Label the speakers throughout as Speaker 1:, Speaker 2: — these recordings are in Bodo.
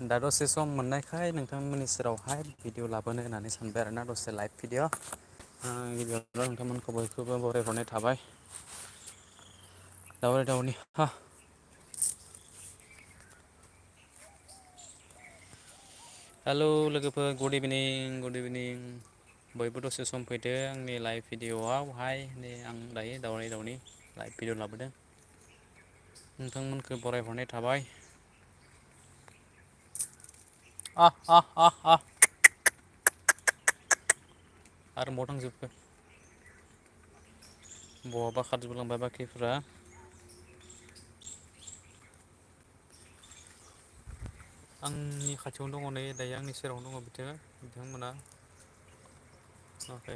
Speaker 1: दा दसे सम मोननायखाय नोंथांमोननि सेरावहाय भिडिअ लाबोनो होननानै सानबाय आरोना दसे लाइभ भिडिअ'। गिबियावनो नोंथांमोनखौ बयखौबो बरायहरनाय थाबाय। दावराय दावनि हा हेलौ लोगोफोर गुड इभिनिं बयबो दसे सम फैदो आंनि लाइभ भिडिअ'आवहाय आं दायो दावराय दावनि लाइभ भिडिअ' लाबोदों नोंथांमोनखौ बरायहरनाय थाबाय। आरो महा थांजोबखो बहाबा खारजोबलांबाय बाखिफ्रा आंनि खाथियावनो दङ नै दायो आंनि सेरावनो दङ बिथांमोना अके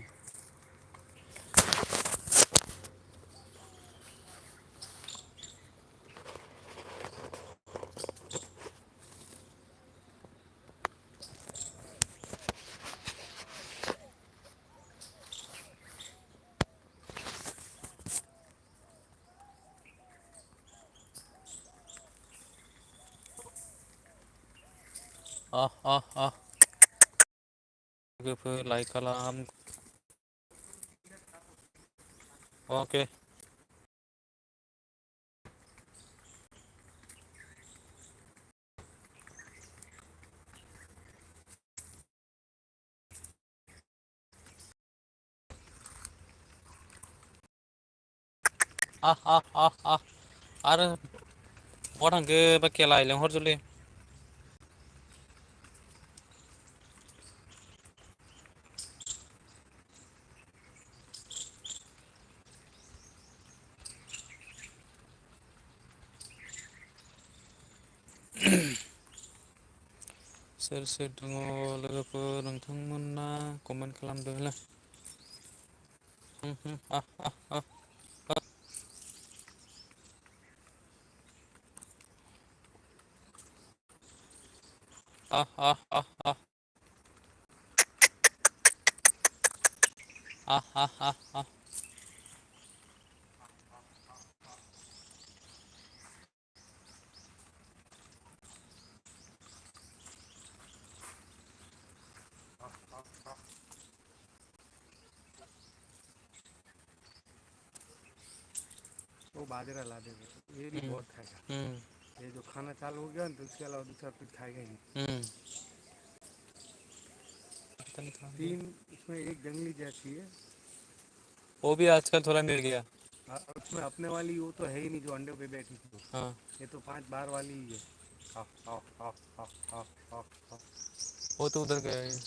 Speaker 1: लोगोफोर लाइक खालाम अके आरो बहा थांखो बाखियालाय लेंहर जलदि सोर सोर दङ लोगोफोर नोंथांमोना कमेन्ट खालामदों होलाय
Speaker 2: वो बाजरा ला देंगे ये भी बहुत खाएगा ये जो खाना चालू हो गया ना तो उसके अलावा दूसरा कुछ खाएगा ही नहीं तीन उसमें एक जंगली जैसी है
Speaker 1: वो भी आजकल थोड़ा मिल गया
Speaker 2: उसमें अपने वाली वो तो है ही नहीं जो अंडे पे बैठी थी
Speaker 1: हाँ
Speaker 2: ये तो 5 बार वाली ही है आ, आ, आ, आ, आ, आ, आ,
Speaker 1: वो तो उधर गया है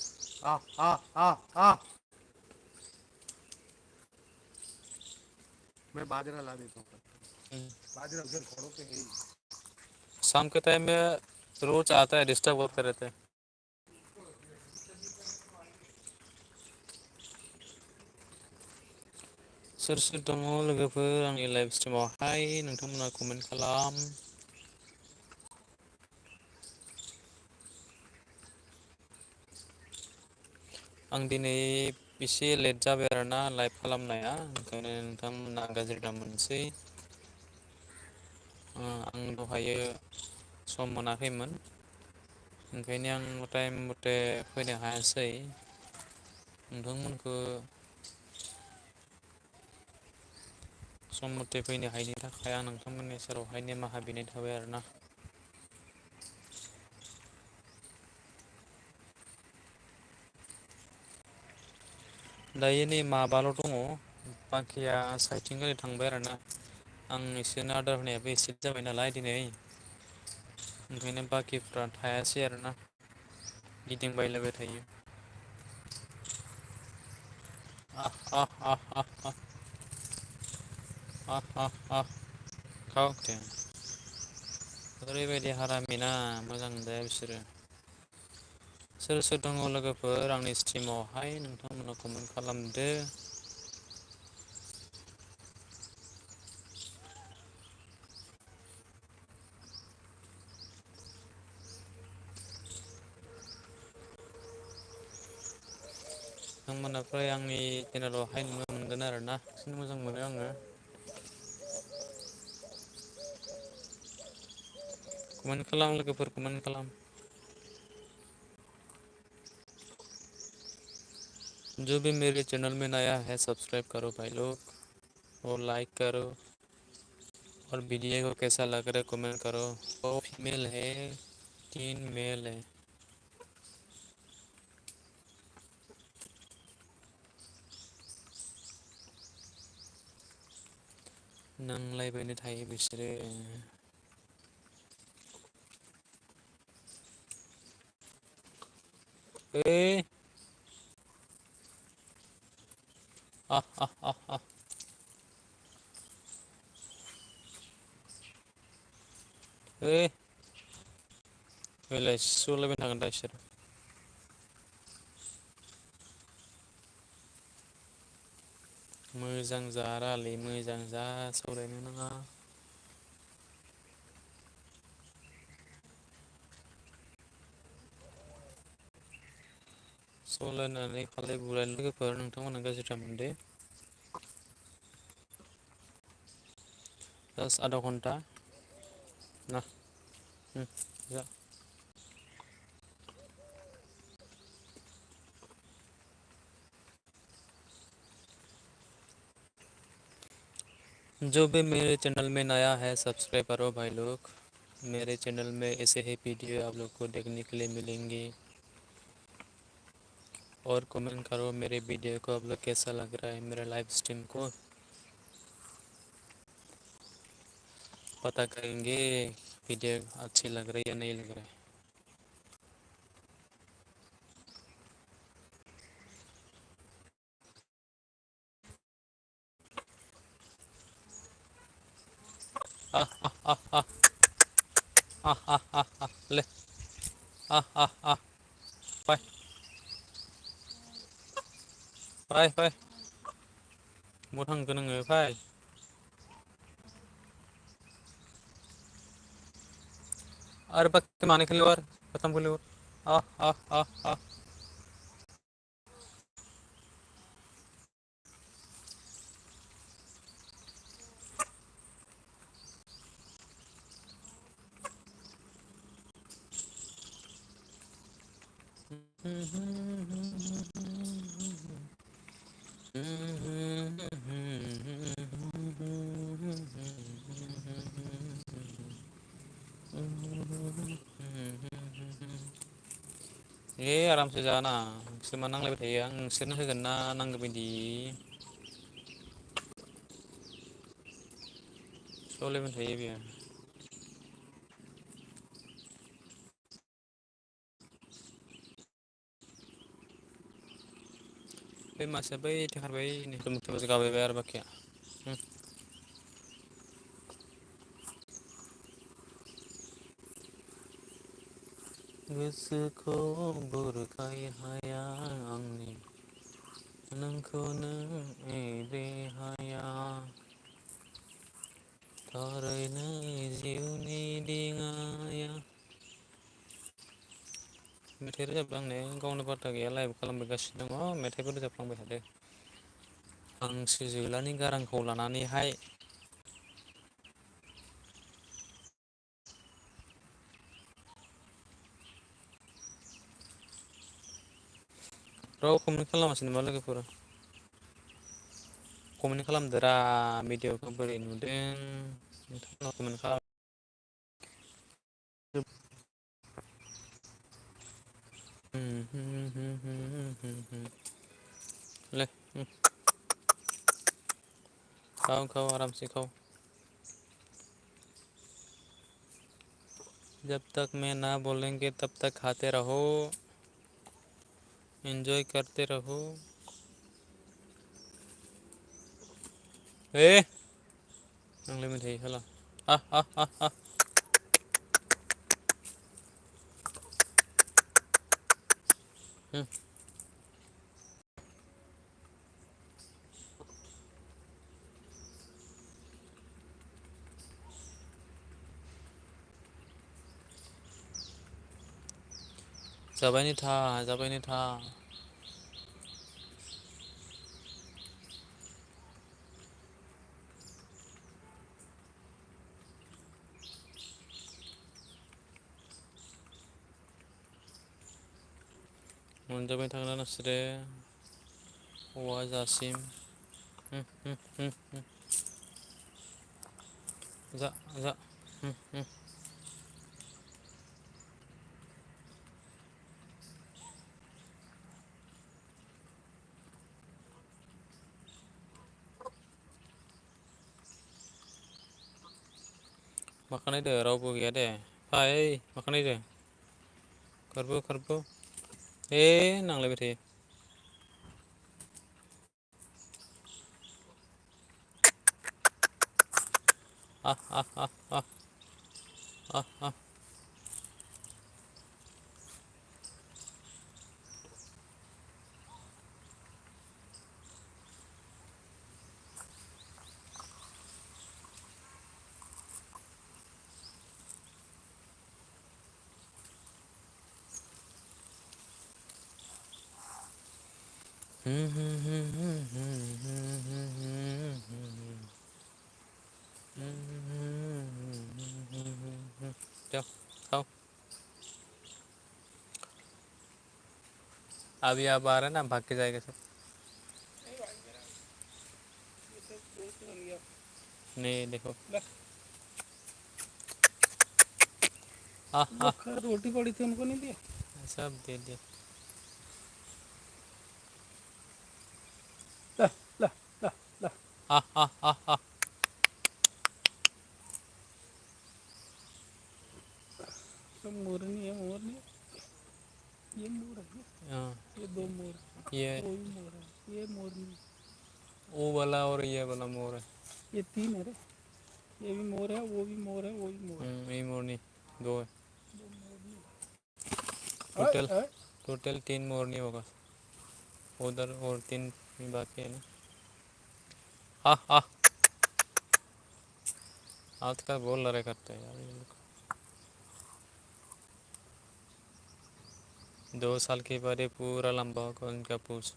Speaker 2: आ, आ, आ, आ। मैं बाजरा ला देता हूँ बाजरा उधर घोड़ों पे है ही
Speaker 1: शाम के टाइम में रोज आता है डिस्टर्ब करते रहते हैं सोर सोर दङ लोगोफोर आंनि लाइभ स्ट्रिमावहाय नोंथांमोना कमेन्ट खालाम आं दिनै एसे लेट जाबाय आरोना लाइभ खालामनाया ओंखायनो नोंथांमोना गाज्रि दा मोनसै आं दहायो सम मोनाखैमोन ओंखायनो आं टाइम मथे फैनो हायासै नोंथांमोनखौ सम मथे फैनो हायिनि थाखाय आं नोंथांमोननि सेरावहाय निमाहा बिनाय थाबाय आरोना दायो नै माबाल' दङ बाखिया साइथिं ओरै थांबाय आरोना आं इसोरनो आदार होनायाबो एसे जाबाय नालाय दिनै ओंखायनो बाखिफ्रा थायासै आरोना गिदिंबायलायबाय थायो ओरैबायदि हारामिना मोजां मोनजाया बिसोरो सोर सोर दङ लोगोफोर आंनि स्ट्रिमावहाय नोंथांमोना कमेन्ट खालामदो नोंथांमोना फ्राय आंनि चेनेलावहाय नुनो मोनगोन आरोना बांसिन मोजां मोनो आङो कमेन्ट खालाम लोगोफोर कमेन्ट खालाम जो भी मेरे चैनल में नया है सब्सक्राइब करो भाई लोग और लाइक करो और वीडियो को कैसा लग रहा है कमेंट करो। वो फीमेल है 3 मेल है। नांलायबायनो थायो बिसोरो। ए आ आ आ आ ए बेलाय सलायबाय थागोन दा बिसोर। मोजां जा रायलाय मोजां जा सावरायनो नाङा। सावरायनानै खालाय बुलाय लोगोफोर नोंथांमोनहा गाज्रि दामोन दे। जास्ट आधा घन्टा ना जा। जो भी मेरे चैनल में नया है सब्सक्राइब करो भाई लोग। मेरे चैनल में ऐसे ही वीडियो आप लोग को देखने के लिए मिलेंगे। और कमेंट करो मेरे वीडियो को आप लोग कैसा लग रहा है मेरा लाइव स्ट्रीम को। पता करेंगे वीडियो अच्छी लग रही है या नहीं लग रहा है। आ आ आ आ आ ले आ फाय फाय फाय बहा थांखो नोङो फाय। अरे बाकी माने के लिए और खत्म कर लो। आ आ आ आ ए आरामसे जाना नोंसोर मा नांलायबाय थायो आं नोंसोरनो होगोन ना नांगौ बायदि सावलायबाय थायो बेयो। बे मासेया बैथिं खारबाय नै गाबायबाय आरो बाखिया। गोसोखौ बुरखाय हाया आंनि नोंखौ नों एब्रे हाया थारैनो जिउनि दिङाया। मेथाइ रोजाबलांनो गावनो बाथा गैया लाइभ खालामबोगासिनो दङ मेथाइबो रोजाबफ्लांबाय थादो। हांसो जोलानि गारांखौ लानानैहाय रावखौनो खालामासै नामा लोगोफोर? कमेन्ट खालामदोरा भिडिअखौ बोरै नुदों नोंथांमोना कमेन्ट खालाम। ले खाओ खाओ आराम से खाओ। जब तक मैं ना बोलेंगे तब तक खाते रहो एंजॉय करते रहो। ए नांलायबाय थायो साला आ जाबायनो था। मोनजाबाय थाग्रा नोंसोरो। औवा जासिम जा जा माखानायदो रावबो गैया दे फै माखानायदो खारबो खारबो नांलायबाय थायो जाओ खाओ अभी आप आ रहे हैं ना भाग के जाएगा सब नहीं देखो
Speaker 2: रोटी पड़ी थी उनको नहीं दिया
Speaker 1: सब दे दिया
Speaker 2: ला ला ला ला सब मोरनी है मोरनी ये मोर है
Speaker 1: हाँ
Speaker 2: ये दो मोर
Speaker 1: ये
Speaker 2: वो भी मोर है ये मोरनी
Speaker 1: वो वाला और ये वाला मोर है
Speaker 2: ये तीन है रे ये भी मोर है वो भी मोर है वो भी मोर है
Speaker 1: ये मोर नहीं दो है
Speaker 2: दो मोरनी
Speaker 1: टोटल टोटल 3 मोर नहीं होगा उधर और 3 बाकी है ना आज का बोल रहे करते हैं यार ये लोग 2 साल के बाद ये पूरा लंबा होगा उनका पूछ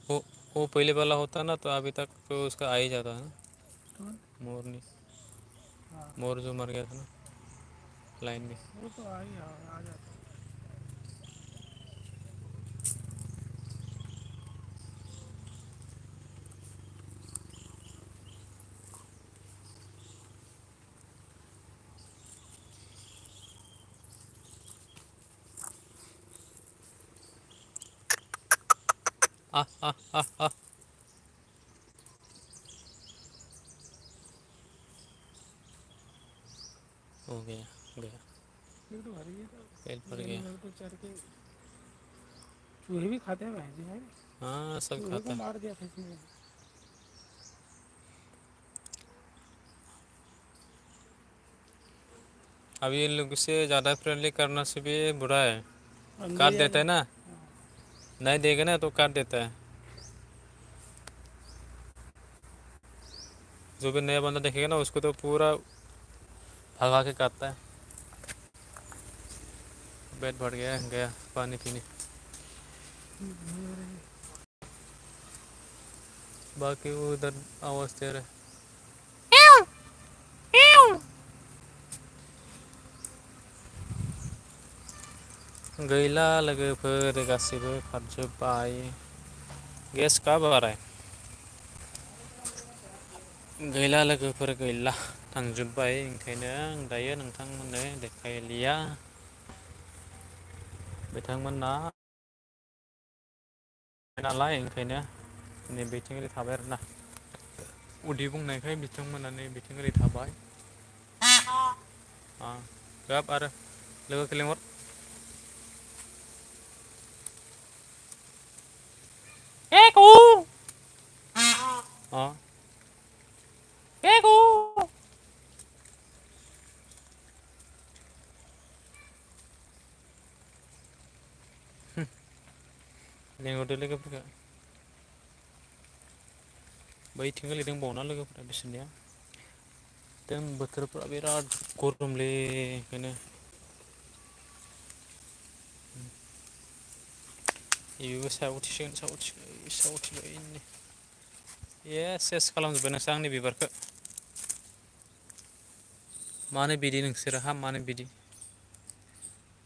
Speaker 1: वो वो पहले वाला होता ना तो अभी तक तो उसका आ ही जाता है ना मोर नहीं मोर जो मर गया था ना लाइन में
Speaker 2: वो तो आ जाता
Speaker 1: आ आ आ आ हो गया गया
Speaker 2: पेट भर गया
Speaker 1: पेट भर
Speaker 2: था दिन
Speaker 1: गया
Speaker 2: भर तो चढ़ के चूहे भी खाते हैं भैंस है
Speaker 1: हाँ सब
Speaker 2: चूहे को
Speaker 1: खाता है
Speaker 2: मार दिया था इसने
Speaker 1: अभी इन लोग से ज़्यादा फ्रेंडली करना से भी बुरा है
Speaker 2: अंदर
Speaker 1: काट
Speaker 2: ही आ
Speaker 1: देता है
Speaker 2: जाते
Speaker 1: ना नहीं देगा ना तो काट देता है जो भी नया बंदा देखेगा ना उसको तो पूरा भगा के काटता है पेट भर गया गया पानी पीने बाकी वो उधर आवाज़ दे रहे गैला लोगोफोर गासिबो खारजोब्बाय गेस कब आ रहा है गैला लोगोफोर गैला थांजोब्बाय ओंखायनो आं दायो नोंथांमोननो देखायलिया बिथांमोना नालाय ओंखायनो नै बिथिं ओरै थाबाय आरोना उदै बुंनायखाय बिथांमोना नै बिथिं ओरै थाबाय गाब आरो लोगोखौ लेंहर अ लेंहरदो लोगोफोरखौ बैथिं गोलै दंबावोना लोगोफोरा बिसोरनिया एकदम बोथोरफ्रा बिराद गरमलै ओंखायनो इबो सायाव उथिसिगोन सायाव उथिबाय सेस खालामजोब्बाय नोंसोर आंनि बिबारखौ मानो बिदि नोंसोरो मानो बिदि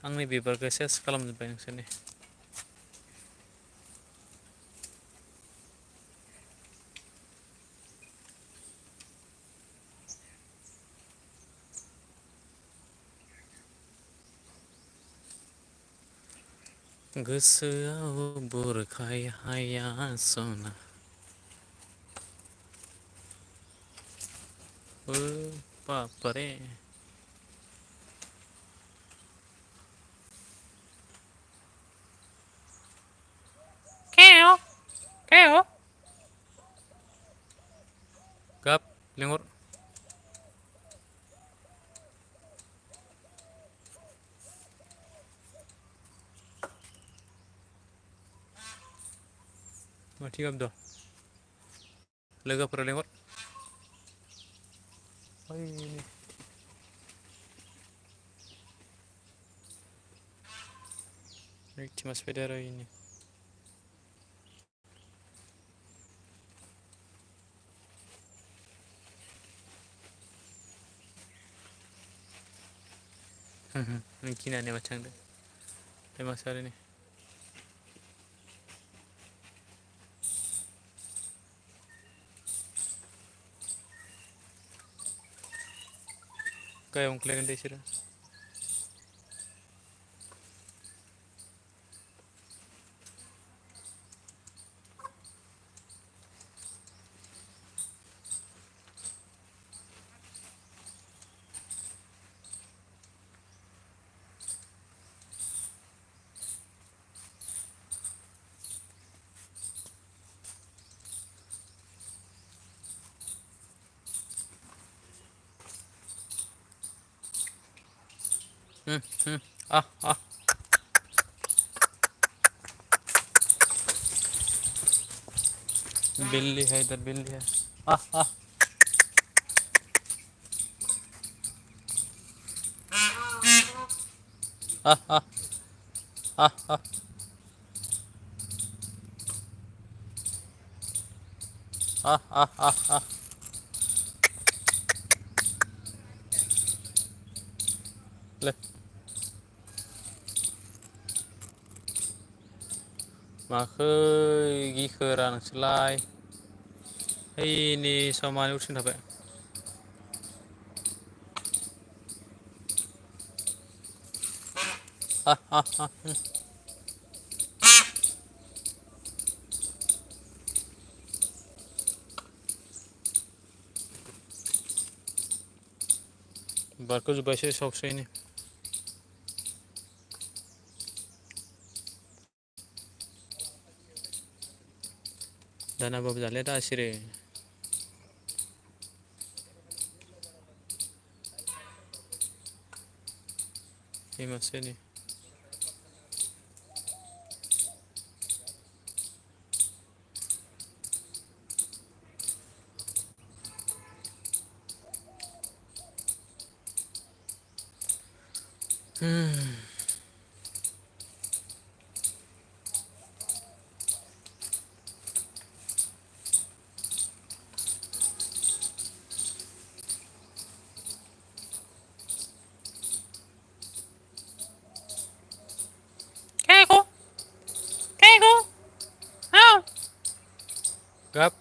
Speaker 1: आंनि बिबारखौ सेस खालामजोब्बाय नोंसोरनि गोसोआव बुरखाय हायासना बापरे गाब लिंहर माथि गाबदो लोगोफोरा लिंहर रैथिमास फैदो आरो इनि नों गिनानै माथो थांदों दैमासारिनि गाहायाव ओंख्लैगोन दे इसोरो आ बिल्ली है इधर बिल्ली है आ आ आ आ आ आ आ आ आ आ ले माखै गिखोरा नोंसोरलाय ओइनि सायाव मानो उथिना थाबाय आ आ आ बारखोजोब्बायसो सावस्रिनि दानाबाबो जालिया दा इसोरो दैमासेनि गाब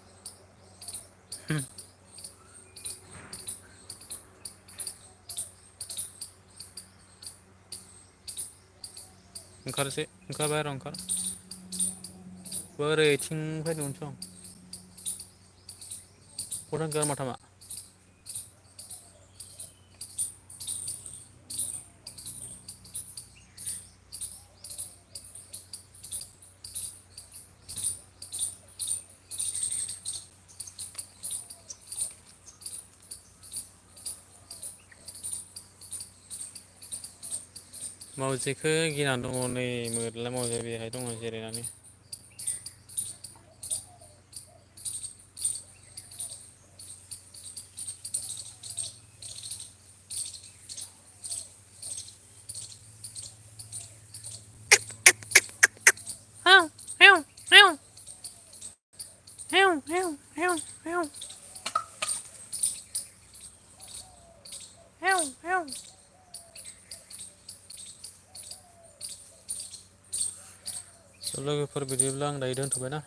Speaker 1: ओंखारसै ओंखार बाहेराव ओंखार बोरैथिं फैदोंमोन सं बहा थांखो माथामा मावजिखौ गिनानै दङ नै मोरला मावजिया बेहाय दङ जिरायनानै लोगोफोर बिदिब्ला आं दायो दोनथ'बायना।